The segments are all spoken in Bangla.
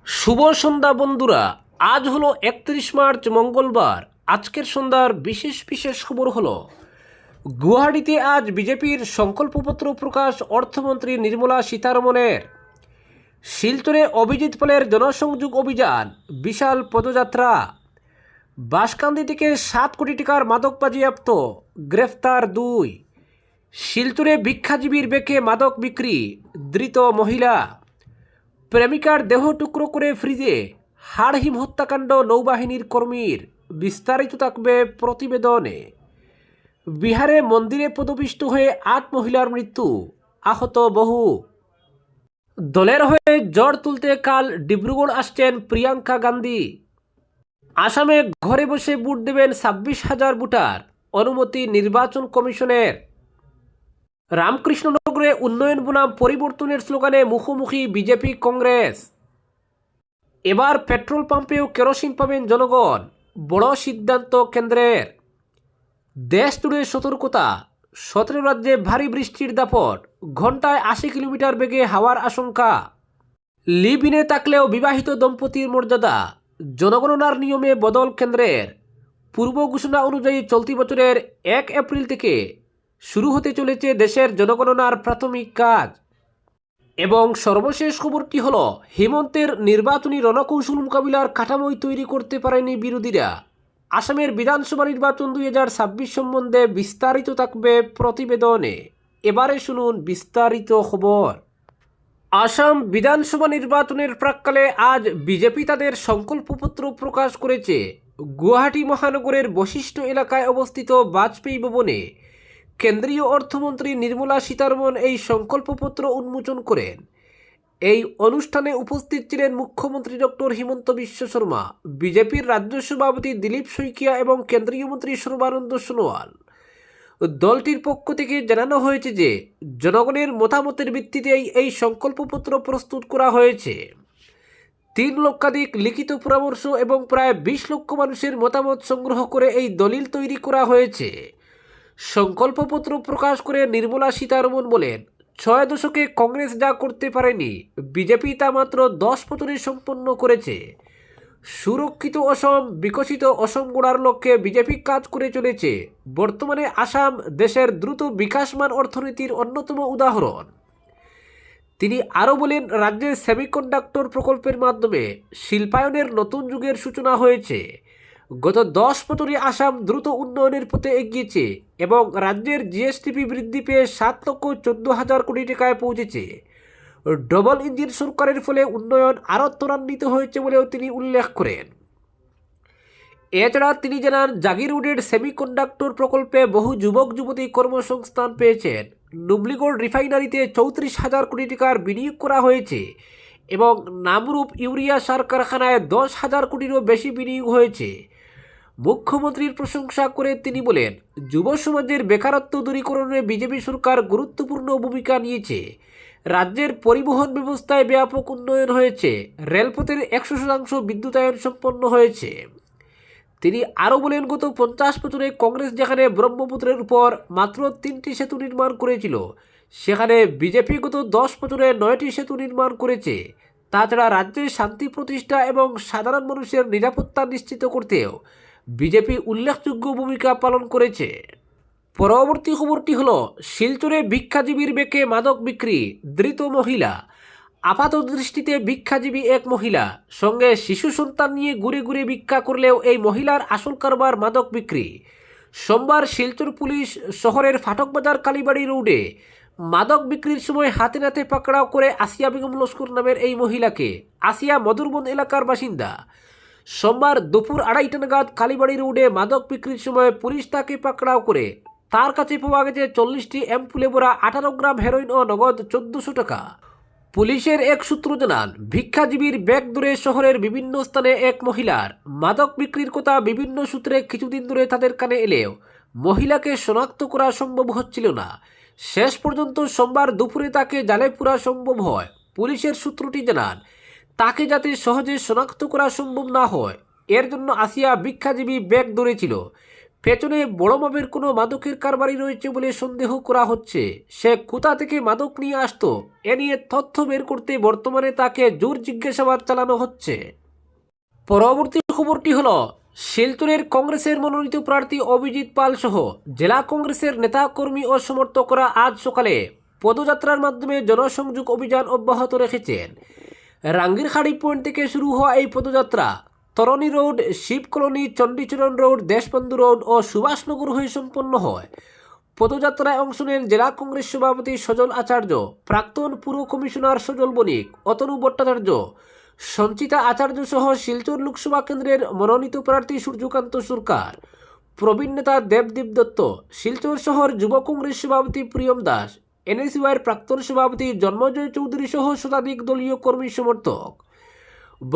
শুভ সন্ধ্যা বন্ধুরা। আজ হলো 31 মার্চ মঙ্গলবার। আজকের সন্ধ্যার বিশেষ বিশেষ খবর হলো গুয়াহাটিতে আজ বিজেপির সংকল্পপত্র প্রকাশ অর্থমন্ত্রী নির্মলা সীতারমণের। শিলচরে অভিজিৎ পালের জনসংযোগ অভিযান, বিশাল পদযাত্রা। বাঁশকান্দি থেকে 7 কোটি টাকার মাদক বাজেয়াপ্ত, গ্রেফতার 2। শিলচরে ভিক্ষাজীবীর বেকে মাদক বিক্রি, ধৃত মহিলা। প্রেমিকার দেহ টুকরো করে ফ্রিজে, হাড়হিম হত্যাকাণ্ড নৌবাহিনীর কর্মীর। বিস্তারিত থাকবে প্রতিবেদনে। বিহারে মন্দিরে পদপিষ্ট হয়ে 8 মহিলার মৃত্যু, আহত বহু। দলের হয়ে জ্বর তুলতে কাল ডিব্রুগড় আসছেন প্রিয়াঙ্কা গান্ধী। আসামে ঘরে বসে ভোট দেবেন 26,000 ভোটার, অনুমতি নির্বাচন কমিশনের। রামকৃষ্ণনগরে উন্নয়ন বনাম পরিবর্তনের স্লোগানে মুখোমুখি বিজেপি কংগ্রেস। এবার পেট্রোল পাম্পেও কেরোসিন পাবেন জনগণ, বড় সিদ্ধান্ত কেন্দ্রের। দেশ জুড়ে সতর্কতা, 17 রাজ্যে ভারী বৃষ্টির দাপট, ঘন্টায় 80 কিলোমিটার বেগে হাওয়ার আশঙ্কা। লিভ ইনে থাকলেও বিবাহিত দম্পতির মর্যাদা, জনগণনার নিয়মে বদল কেন্দ্রের। পূর্ব ঘোষণা অনুযায়ী চলতি বছরের 1 এপ্রিল থেকে শুরু হতে চলেছে দেশের জনগণনার প্রাথমিক কাজ। এবং সর্বশেষ খবরটি হলো হেমন্তের নির্বাচনী রণকৌশল মোকাবিলার কাঠামোই তৈরি করতে পারেনি বিরোধীরা। আসামের বিধানসভা নির্বাচন 2026 সম্বন্ধে বিস্তারিত থাকবে প্রতিবেদনে। এবারে শুনুন বিস্তারিত খবর। আসাম বিধানসভা নির্বাচনের প্রাক্কালে আজ বিজেপি তাদের সংকল্পপত্র প্রকাশ করেছে। গুয়াহাটি মহানগরের বশিষ্ঠ এলাকায় অবস্থিত বাজপেয়ী ভবনে কেন্দ্রীয় অর্থমন্ত্রী নির্মলা সীতারমণ এই সংকল্পপত্র উন্মোচন করেন। এই অনুষ্ঠানে উপস্থিত ছিলেন মুখ্যমন্ত্রী ডক্টর হিমন্ত বিশ্ব শর্মা, বিজেপির রাজ্য সভাপতি দিলীপ শইকিয়া এবং কেন্দ্রীয় মন্ত্রী সর্বানন্দ সোনোয়াল। দলটির পক্ষ থেকে জানানো হয়েছে যে জনগণের মতামতের ভিত্তিতেই এই সংকল্পপত্র প্রস্তুত করা হয়েছে। 3 লক্ষাধিক লিখিত পরামর্শ এবং প্রায় 20 লক্ষ মানুষের মতামত সংগ্রহ করে এই দলিল তৈরি করা হয়েছে। সংকল্পপত্র প্রকাশ করে নির্মলা সীতারমণ বলেন, 6 দশকে কংগ্রেস যা করতে পারেনি বিজেপি তা মাত্র 10 বছরে সম্পন্ন করেছে। সুরক্ষিত অসম, বিকশিত অসম গড়ার লক্ষ্যে বিজেপি কাজ করে চলেছে। বর্তমানে আসাম দেশের দ্রুত বিকাশমান অর্থনীতির অন্যতম উদাহরণ। তিনি আরও বলেন, রাজ্যের সেমিকন্ডাক্টর প্রকল্পের মাধ্যমে শিল্পায়নের নতুন যুগের সূচনা হয়েছে। গত 10 বছরে আসাম দ্রুত উন্নয়নের পথে এগিয়েছে এবং রাজ্যের জিএসটিপি বৃদ্ধি পেয়ে 7,14,000 কোটি টাকায় পৌঁছেছে। ডবল ইঞ্জিন সরকারের ফলে উন্নয়ন আরও ত্বরান্বিত হয়েছে বলেও তিনি উল্লেখ করেন। এছাড়া তিনি জানান, জাগিরোডের সেমিকন্ডাক্টর প্রকল্পে বহু যুবক যুবতী কর্মসংস্থান পেয়েছেন। নুমলিগড় রিফাইনারিতে 34,000 কোটি টাকার বিনিয়োগ করা হয়েছে এবং নামরূপ ইউরিয়া সার কারখানায় 10,000 কোটিরও বেশি বিনিয়োগ হয়েছে। মুখ্যমন্ত্রীর প্রশংসা করে তিনি বলেন, যুব সমাজের বেকারত্ব দূরীকরণে বিজেপি সরকার গুরুত্বপূর্ণ ভূমিকা নিয়েছে। রাজ্যের পরিবহন ব্যবস্থায় ব্যাপক উন্নয়ন হয়েছে। রেলপথের 100% বিদ্যুতায়ন সম্পন্ন হয়েছে। তিনি আরও বলেন, গত 50 বছরে কংগ্রেস যেখানে ব্রহ্মপুত্রের উপর মাত্র 3টি সেতু নির্মাণ করেছিল, সেখানে বিজেপি গত 10 বছরে 9টি সেতু নির্মাণ করেছে। তাছাড়া রাজ্যে শান্তি প্রতিষ্ঠা এবং সাধারণ মানুষের নিরাপত্তা নিশ্চিত করতেও বিজেপি উল্লেখযোগ্য ভূমিকা পালন করেছে। পরবর্তী খবরটি হলো শিলচরে ভিক্ষাজীবীর বেকে মাদক বিক্রি, ধৃত মহিলা। আপাত দৃষ্টিতে ভিক্ষাজীবী এক মহিলা, সঙ্গে শিশু সন্তান নিয়ে ঘুরে ঘুরে ভিক্ষা করলেও এই মহিলার আসল কারবার মাদক বিক্রি। সোমবার শিলচর পুলিশ শহরের ফাটকবাজার কালীবাড়ি রোডে মাদক বিক্রির সময় হাতে নাতে পাকড়াও করে আসিয়া বেগম লস্কর নামের এই মহিলাকে। আসিয়া মধুরবন এলাকার বাসিন্দা। সোমবার দুপুর 2:30 নাগাদ কালীবাড়ি রোডে মাদক বিক্রির সময় পুলিশ তাকে পাকড়াও করে তার কাছে পাওয়া গেছে 40টি অ্যাম্পুলে ভরা 18 গ্রাম হেরোইন ও নগদ 1400 টাকা। পুলিশের এক সূত্র জানান, ভিক্ষাজীবীর ব্যাগ ধরে শহরের বিভিন্ন স্থানে এক মহিলার মাদক বিক্রির কথা বিভিন্ন সূত্রে কিছুদিন ধরে তাদের কানে এলেও মহিলাকে শনাক্ত করা সম্ভব হচ্ছিল না। শেষ পর্যন্ত সোমবার দুপুরে তাকে জালে পুরা সম্ভব হয়। পুলিশের সূত্রটি জানান, তাকে যাতে সহজে শনাক্ত করা সম্ভব না হয় এর জন্য আসিয়া ভিক্ষাজীবী ব্যাগ ধরেছিল। পেছনে বড় মাপের কোনো মাদকের কারবারি রয়েছে বলে সন্দেহ করা হচ্ছে। সে কোথা থেকে মাদক নিয়ে আসতো এ নিয়ে তথ্য বের করতে বর্তমানে তাকে জোর জিজ্ঞাসাবাদ চালানো হচ্ছে। পরবর্তী খবরটি হলো, শিলচরের কংগ্রেসের মনোনীত প্রার্থী অভিজিৎ পাল সহ জেলা কংগ্রেসের নেতা কর্মী ও সমর্থকরা আজ সকালে পদযাত্রার মাধ্যমে জনসংযোগ অভিযান অব্যাহত রেখেছেন। রাঙ্গিরখাড়ি পয়েন্ট থেকে শুরু হওয়া এই পদযাত্রা Tarani road, Shiv colony, Chandicharan road, Deshbandhu road ও সুভাষনগর হয়ে সম্পন্ন হয়। পদযাত্রায় অংশ নেন জেলা কংগ্রেস সভাপতি সজল আচার্য, প্রাক্তন পুর কমিশনার সজল বণিক, অতনু ভট্টাচার্য, সঞ্চিতা আচার্য সহ শিলচর লোকসভা কেন্দ্রের মনোনীত প্রার্থী সূর্যকান্ত সরকার, প্রবীণ নেতা দেবদীপ দত্ত, শিলচর শহর যুব কংগ্রেস সভাপতি প্রিয়ম দাস, এনএসইউআইয়ের প্রাক্তন সভাপতি জন্মজয় চৌধুরী সহ শতাধিক দলীয় কর্মী সমর্থক।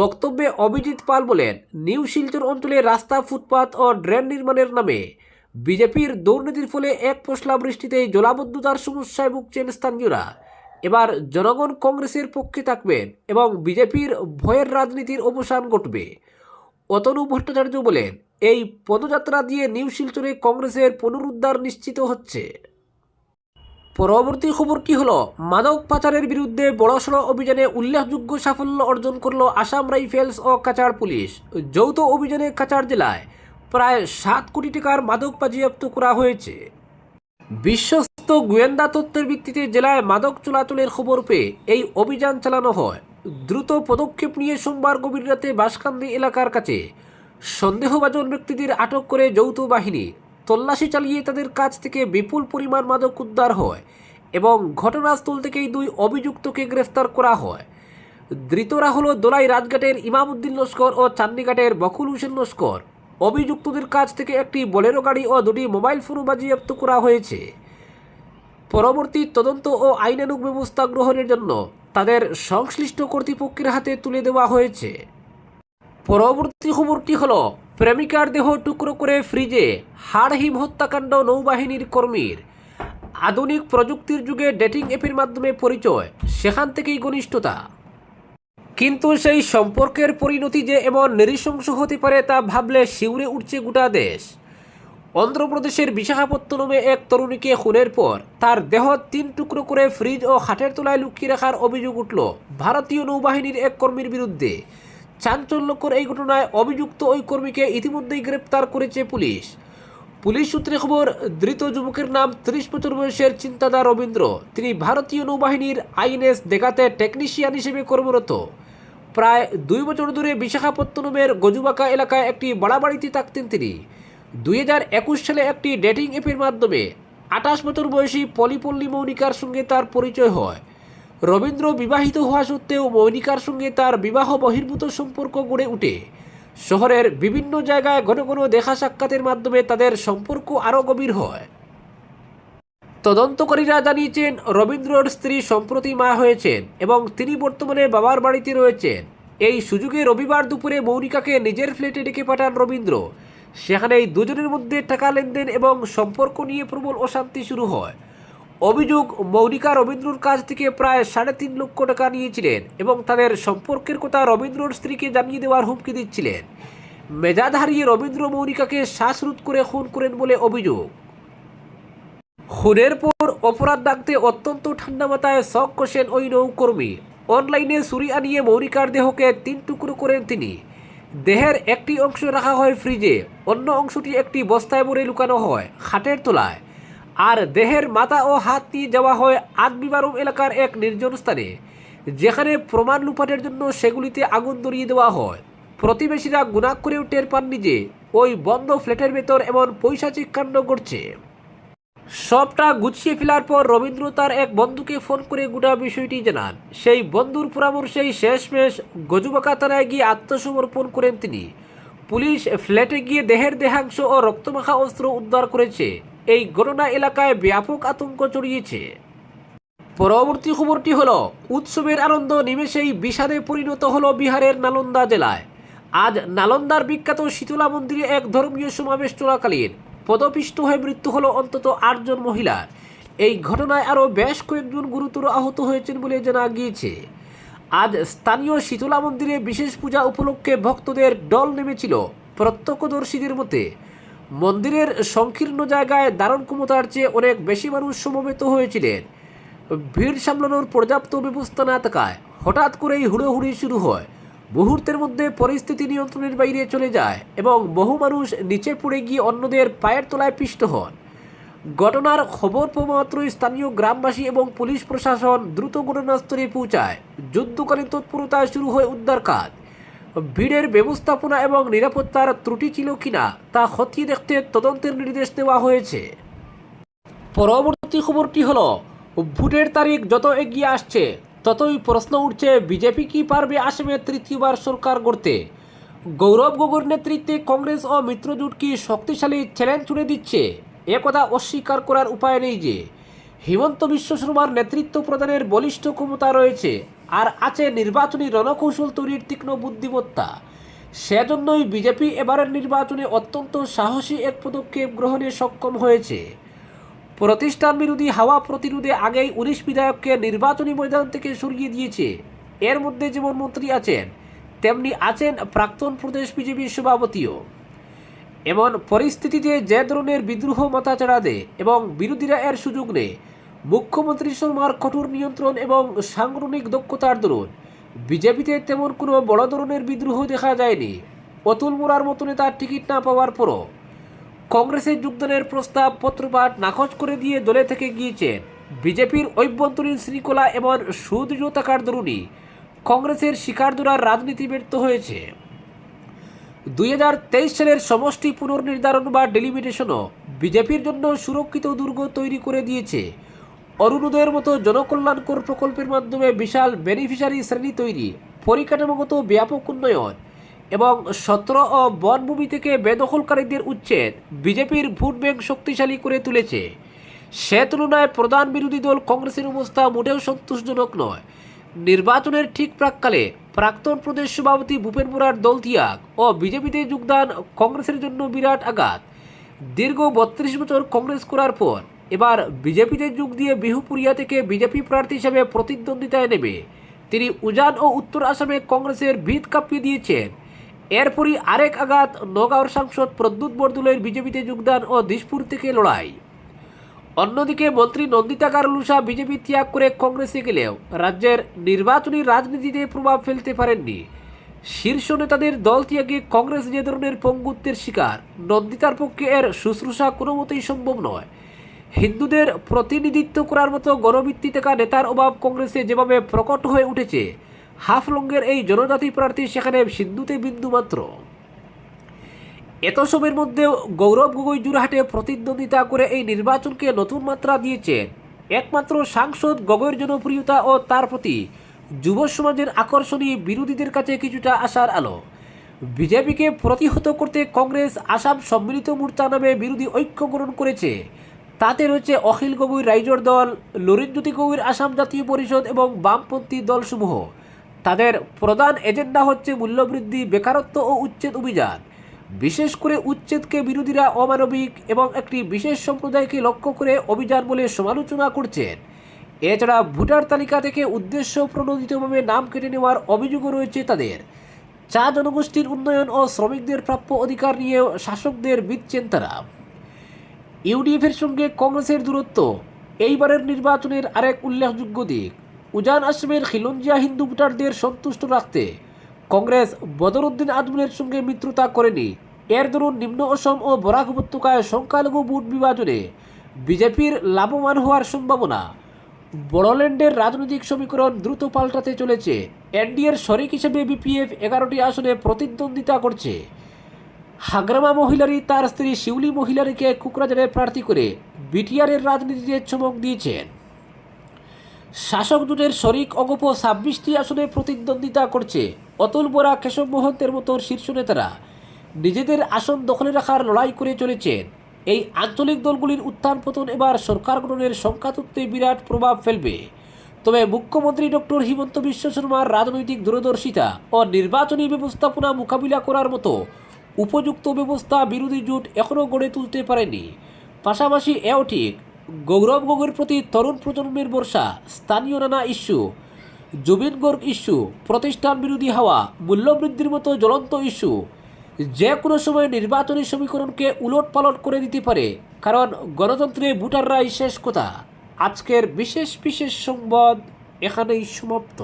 বক্তব্যে অভিজিৎ পাল বলেন, নিউ শিলচর অঞ্চলে রাস্তা, ফুটপাত ও ড্রেন নির্মাণের নামে বিজেপির দুর্নীতির ফলে এক পশলা বৃষ্টিতেই জলাবদ্ধতার সমস্যায় ভুগছেন স্থানীয়রা। এবার জনগণ কংগ্রেসের পক্ষে থাকবেন এবং বিজেপির ভয়ের রাজনীতির অবসান ঘটবে। অতনু ভট্টাচার্য বলেন, এই পদযাত্রা দিয়ে নিউ শিলচরে কংগ্রেসের পুনরুদ্ধার নিশ্চিত হচ্ছে। পরবর্তী খবরটি হলো, মাদক পাচারের বিরুদ্ধে বড়সড় অভিযানে উল্লেখযোগ্য সাফল্য অর্জন করল আসাম রাইফেলস ও কাছাড় পুলিশ। যৌথ অভিযানে কাছাড় জেলায় প্রায় 7 কোটি টাকার মাদক বাজেয়াপ্ত করা হয়েছে। বিশ্বস্ত গোয়েন্দা তথ্যের ভিত্তিতে জেলায় মাদক চলাচলের খবর পেয়ে এই অভিযান চালানো হয়। দ্রুত পদক্ষেপ নিয়ে সোমবার গভীর রাতে বাঁশকান্দি এলাকার কাছে সন্দেহভাজন ব্যক্তিদের আটক করে যৌথ বাহিনী তল্লাশি চালিয়ে তাদের কাছ থেকে বিপুল পরিমাণ মাদক উদ্ধার হয় এবং ঘটনাস্থল থেকেই 2 অভিযুক্তকে গ্রেফতার করা হয়। ধৃতরা হল দোলাই রাজঘাটের ইমামউদ্দিন লস্কর ও চান্দিঘাটের বকুল হোসেন লস্কর। অভিযুক্তদের কাছ থেকে একটি বোলেরো গাড়ি ও 2টি মোবাইল ফোনও বাজেয়াপ্ত করা হয়েছে। পরবর্তী তদন্ত ও আইনানুগ ব্যবস্থা গ্রহণের জন্য তাদের সংশ্লিষ্ট কর্তৃপক্ষের হাতে তুলে দেওয়া হয়েছে। পরবর্তী খবরটি হলো, প্রেমিকার দেহ টুকরো করে ফ্রিজে, হাড়হিম হত্যাকাণ্ড নৌবাহিনীর কর্মীর। আধুনিক প্রযুক্তির যুগে ডেটিং অ্যাপের মাধ্যমে পরিচয়, সেখান থেকেই ঘনিষ্ঠতা, কিন্তু সেই সম্পর্কের পরিণতি যে এমন নৃশংস হতে পারে তা ভাবলে শিউরে উঠছে গোটা দেশ। অন্ধ্রপ্রদেশের বিশাখাপত্তনমে এক তরুণীকে খুনের পর তার দেহ 3 টুকরো করে ফ্রিজ ও খাটের তলায় লুকিয়ে রাখার অভিযোগ উঠল ভারতীয় নৌবাহিনীর এক কর্মীর বিরুদ্ধে। চাঞ্চল্যকর এই ঘটনায় অভিযুক্ত ওই কর্মীকে ইতিমধ্যেই গ্রেপ্তার করেছে পুলিশ। পুলিশ সূত্রে খবর, ধৃত যুবকের নাম 30 বছর বয়সের চিন্তাদা রবীন্দ্র। তিনি ভারতীয় নৌবাহিনীর আইএনএস দেগাতে টেকনিশিয়ান হিসেবে কর্মরত। প্রায় 2 বছর ধরে বিশাখাপত্তনমের গজুবাকা এলাকায় একটি ভাড়া বাড়িতে থাকতেন তিনি। 2021 সালে একটি ডেটিং অ্যাপের মাধ্যমে 28 বছর বয়সী পলিপল্লী মৌনিকার সঙ্গে তার পরিচয় হয়। রবীন্দ্র বিবাহিত হওয়া সত্ত্বেও মৌনিকার সঙ্গে তার বিবাহ বহির্ভূত সম্পর্ক গড়ে ওঠে। শহরের বিভিন্ন জায়গায় ঘন ঘন দেখা সাক্ষাতের মাধ্যমে তাদের সম্পর্ক আরও গভীর হয়। তদন্তকারীরা জানিয়েছেন, রবীন্দ্রর স্ত্রী সম্প্রতি মা হয়েছেন এবং তিনি বর্তমানে বাবার বাড়িতে রয়েছেন। এই সুযোগে রবিবার দুপুরে মৌনিকাকে নিজের ফ্ল্যাটে ডেকে পাঠান রবীন্দ্র। সেখানেই দুজনের মধ্যে টাকা লেনদেন এবং সম্পর্ক নিয়ে প্রবল অশান্তি শুরু হয়। অভিযোগ, মৌনিকা রবীন্দ্রর কাছ থেকে প্রায় 3.5 লক্ষ টাকা নিয়েছিলেন এবং তাদের সম্পর্কের কথা রবীন্দ্রর স্ত্রীকে জানিয়ে দেওয়ার হুমকি দিচ্ছিলেন। মেজাজ হারিয়ে রবীন্দ্র মৌনিকাকে শ্বাসরোধ করে খুন করেন বলে অভিযোগ। খুনের পর অপরাধ ডাকতে অত্যন্ত ঠান্ডা মাথায় শখ কষেন ওই নৌকর্মী। অনলাইনে ছুরি আনিয়ে মৌনিকার দেহকে 3 টুকরো করেন তিনি। দেহের একটি অংশ রাখা হয় ফ্রিজে, অন্য অংশটি একটি বস্তায় ভরে লুকানো হয় খাটের তলায়, আর দেহের মাথা ও হাত নিয়ে যাওয়া হয় আদবিবারম এলাকার এক নির্জন স্থানে, যেখানে প্রমাণ লুপাটের জন্য সেগুলিতে আগুন ধরিয়ে দেওয়া হয়। প্রতিবেশীরা গুনাক করেও টের পাননি যে ওই বন্ধ ফ্ল্যাটের ভেতর এমন পৈশাচিক কাণ্ড ঘটছে। সবটা গুছিয়ে ফেলার পর রবীন্দ্র তার এক বন্ধুকে ফোন করে গোটা বিষয়টি জানান। সেই বন্ধুর পরামর্শেই শেষমেশ গজুবাকা থানায় গিয়ে আত্মসমর্পণ করেন তিনি। পুলিশ ফ্ল্যাটে গিয়ে দেহের দেহাংশ ও রক্তমাখা অস্ত্র উদ্ধার করেছে। এই ঘটনা এলাকায় ব্যাপক আতঙ্ক ছড়িয়েছে। পরবর্তী খবরটি হলো, উৎসবের আনন্দ নিমেষেই বিষাদে পরিণত হলো বিহারের নালন্দা জেলায়। আজ নালন্দার বিখ্যাত শীতলা মন্দিরে এক ধর্মীয় সমাবেশ চলাকালীন পদপিষ্ট হয়ে মৃত্যু হলো অন্তত 8 জন মহিলার। এই ঘটনায় আরও বেশ কয়েকজন গুরুতর আহত হয়েছেন বলে জানা গিয়েছে। আজ স্থানীয় শীতলা মন্দিরে বিশেষ পূজা উপলক্ষে ভক্তদের দল নেমেছিল। প্রত্যক্ষদর্শীদের মতে মন্দিরের সংকীর্ণ জায়গায় ধারণ ক্ষমতার চেয়ে অনেক বেশি মানুষ সমবেত হয়েছিলেন। ভিড় সামলানোর পর্যাপ্ত ব্যবস্থা না থাকায় হঠাৎ করেই হুড়োহুড়ি শুরু হয়। মুহূর্তের মধ্যে পরিস্থিতি নিয়ন্ত্রণের বাইরে চলে যায় এবং বহু মানুষ নিচে পড়ে গিয়ে অন্যদের পায়ের তলায় পিষ্ট হন। ঘটনার খবর পাওয়া মাত্রই স্থানীয় গ্রামবাসী এবং পুলিশ প্রশাসন দ্রুত ঘটনাস্থলে পৌঁছায়। যুদ্ধকালীন তৎপরতায় শুরু হয় উদ্ধার কাজ। ভিড়ের ব্যবস্থাপনা এবং নিরাপত্তার ত্রুটি ছিল কিনা তা খতিয়ে দেখতে তদন্তের নির্দেশ দেওয়া হয়েছে। পরবর্তী খবরটি হলো, ভোটের তারিখ যত এগিয়ে আসছে ততই প্রশ্ন উঠছে বিজেপি কি পারবে আসামে তৃতীয়বার সরকার গড়তে। গৌরব গগৈর নেতৃত্বে কংগ্রেস ও মিত্রজোট কি শক্তিশালী চ্যালেঞ্জ ছুড়ে দিচ্ছে, একথা অস্বীকার করার উপায় নেই যে হিমন্ত বিশ্ব শর্মার নেতৃত্ব প্রদানের বলিষ্ঠ ক্ষমতা রয়েছে, আর আছে নির্বাচনী রণকৌশল তৈরির তীক্ষ্ণ বুদ্ধিমত্তা। সেজন্যই বিজেপি এবারের নির্বাচনে অত্যন্ত সাহসী এক পদক্ষেপ গ্রহণে সক্ষম হয়েছে। প্রতিষ্ঠান বিরোধী হাওয়া প্রতিরোধে আগেই 19 বিধায়ককে নির্বাচনী ময়দান থেকে সরিয়ে দিয়েছে। এর মধ্যে যেমন মন্ত্রী আছেন তেমনি আছেন প্রাক্তন প্রদেশ বিজেপির সভাপতিও। এমন পরিস্থিতিতে যে ধরনের বিদ্রোহ মাথাচাড়া দেয় এবং বিরোধীরা এর সুযোগ নেয়, মুখ্যমন্ত্রী শর্মার কঠোর নিয়ন্ত্রণ এবং সাংগঠনিক দক্ষতার দরুন বিজেপিতে তেমন কোনো বড় ধরনের বিদ্রোহ দেখা যায়নি। অতুল মোরার মতো নেতার টিকিট না পাওয়ার পরও কংগ্রেসের যোগদানের প্রস্তাব পত্রপাঠ নাকচ করে দিয়ে দলে থেকে গিয়েছেন। বিজেপির অভ্যন্তরীণ শৃঙ্খলা এবং সুদৃঢ় থাকার দরুনই কংগ্রেসের শিকারধরার রাজনীতি ব্যর্থ হয়েছে। 2023 সালের সমষ্টি পুনর্নির্ধারণ বা ডেলিমিটেশনও বিজেপির জন্য সুরক্ষিত দুর্গ তৈরি করে দিয়েছে। অরুণোদয়ের মতো জনকল্যাণকর প্রকল্পের মাধ্যমে বিশাল বেনিফিশিয়ারি শ্রেণী তৈরি, পরিকাঠামোগত ব্যাপক উন্নয়ন এবং সত্র ও বনভূমি থেকে বেদখলকারীদের উচ্ছেদ বিজেপির ভোট ব্যাংক শক্তিশালী করে তুলেছে। সে তুলনায় প্রধান বিরোধী দল কংগ্রেসের অবস্থা মোটেও সন্তোষজনক নয়। নির্বাচনের ঠিক প্রাককালে প্রাক্তন প্রদেশ সভাপতি ভূপেন বোরার দল ত্যাগ ও বিজেপিতে যোগদান কংগ্রেসের জন্য বিরাট আঘাত। দীর্ঘ 32 বছর কংগ্রেস করার পর এবার বিজেপিতে যোগ দিয়ে বিহুপুরিয়া থেকে বিজেপি প্রার্থী হিসেবে প্রতিদ্বন্দ্বিতায় নেমে তিনি উজান ও উত্তর আসামে কংগ্রেসের ভিত কাঁপিয়ে দিয়েছেন। এরপরই আরেক আঘাত নগাঁওর সাংসদ প্রদ্যুৎ বরদলৈর বিজেপিতে যোগদান ও দিশপুর থেকে লড়াই। অন্যদিকে মন্ত্রী নন্দিতা গারলুসা বিজেপি ত্যাগ করে কংগ্রেসে গেলেও রাজ্যের নির্বাচনী রাজনীতিতে প্রভাব ফেলতে পারেননি। শীর্ষ নেতাদের দল ত্যাগে কংগ্রেস যে ধরনের পঙ্গুত্বের শিকার, নন্দিতার পক্ষে এর শুশ্রূষা কোনো মতেই সম্ভব নয়। হিন্দুদের প্রতিনিধিত্ব করার মতো গণভিত্তি থাকা নেতার অভাব কংগ্রেসে যেভাবে প্রকট হয়ে উঠেছে, হাফলংয়ের এই জনজাতি প্রার্থী সেখানে সিন্ধুতে বিন্দু মাত্র। এত সবের মধ্যেও গৌরব গগৈ জোরহাটে প্রতিদ্বন্দ্বিতা করে এই নির্বাচনকে নতুন মাত্রা দিয়েছেন। একমাত্র সাংসদ গগৈর জনপ্রিয়তা ও তার প্রতি যুব সমাজের আকর্ষণই বিরোধীদের কাছে কিছুটা আশার আলো। বিজেপিকে প্রতিহত করতে কংগ্রেস আসাম সম্মিলিত মোর্চা নামে বিরোধী ঐক্য গঠন করেছে। তাতে রয়েছে অখিল গগৈ রাইজর দল, লুরিনজ্যোতি গগৈর আসাম জাতীয় পরিষদ এবং বামপন্থী দলসমূহ। তাদের প্রধান এজেন্ডা হচ্ছে মূল্যবৃদ্ধি, বেকারত্ব ও উচ্ছেদ অভিযান। বিশেষ করে উচ্ছেদকে বিরোধীরা অমানবিক এবং একটি বিশেষ সম্প্রদায়কে লক্ষ্য করে অভিযান বলে সমালোচনা করছেন। এছাড়া ভোটার তালিকা থেকে উদ্দেশ্য প্রণোদিতভাবে নাম কেটে নেওয়ার অভিযোগও রয়েছে তাদের। চা জনগোষ্ঠীর উন্নয়ন ও শ্রমিকদের প্রাপ্য অধিকার নিয়েও শাসকদের বিচ্ছেন তারা। ইউডিএফের সঙ্গে কংগ্রেসের দূরত্ব এইবারের নির্বাচনের আরেক উল্লেখযোগ্য দিক। উজান আসামের খিলঞ্জিয়া হিন্দু ভোটারদের সন্তুষ্ট রাখতে কংগ্রেস বদরুদ্দিন আজমলের সঙ্গে মিত্রতা করেনি। এর দরুন নিম্ন অসম ও বরাক উপত্যকায় সংখ্যালঘু ভোট বিভাজনে বিজেপির লাভবান হওয়ার সম্ভাবনা। বড়োল্যান্ডের রাজনৈতিক সমীকরণ দ্রুত পাল্টাতে চলেছে। এনডিএর শরিক হিসেবে বিপিএফ 11টি আসনে প্রতিদ্বন্দ্বিতা করছে। হাগ্রামা মহিলারি তার স্ত্রী শিউলি মহিলারিকে কুকরাঝাড়ে প্রার্থী করে বিটিআরের রাজনীতিতে চমক দিয়েছেন। শাসক জোটের শরিক অগপ 26টি আসনে প্রতিদ্বন্দ্বিতা করছে। অতুল বোরা, কেশব মহন্তের মতো শীর্ষ নেতারা নিজেদের আসন দখলে রাখার লড়াই করে চলেছেন। এই আঞ্চলিক দলগুলির উত্থান পতন এবার সরকার গঠনের সংখ্যাতত্ত্বে বিরাট প্রভাব ফেলবে। তবে মুখ্যমন্ত্রী ডক্টর হিমন্ত বিশ্ব শর্মার রাজনৈতিক দূরদর্শিতা ও নির্বাচনী ব্যবস্থাপনা মোকাবিলা করার মতো উপযুক্ত ব্যবস্থা বিরোধী জোট এখনও গড়ে তুলতে পারেনি। পাশাপাশি এও ঠিক, গৌরব গগৈর প্রতি তরুণ প্রজন্মের বর্ষা, স্থানীয় নানা ইস্যু, জুবিন গর্গ ইস্যু, প্রতিষ্ঠান বিরোধী হাওয়া, মূল্যবৃদ্ধির মতো জ্বলন্ত ইস্যু যে কোনো সময় নির্বাচনী সমীকরণকে উলটপালট করে দিতে পারে, কারণ গণতন্ত্রে ভোটাররাই শেষ কথা। আজকের বিশেষ বিশেষ সংবাদ এখানেই সমাপ্ত।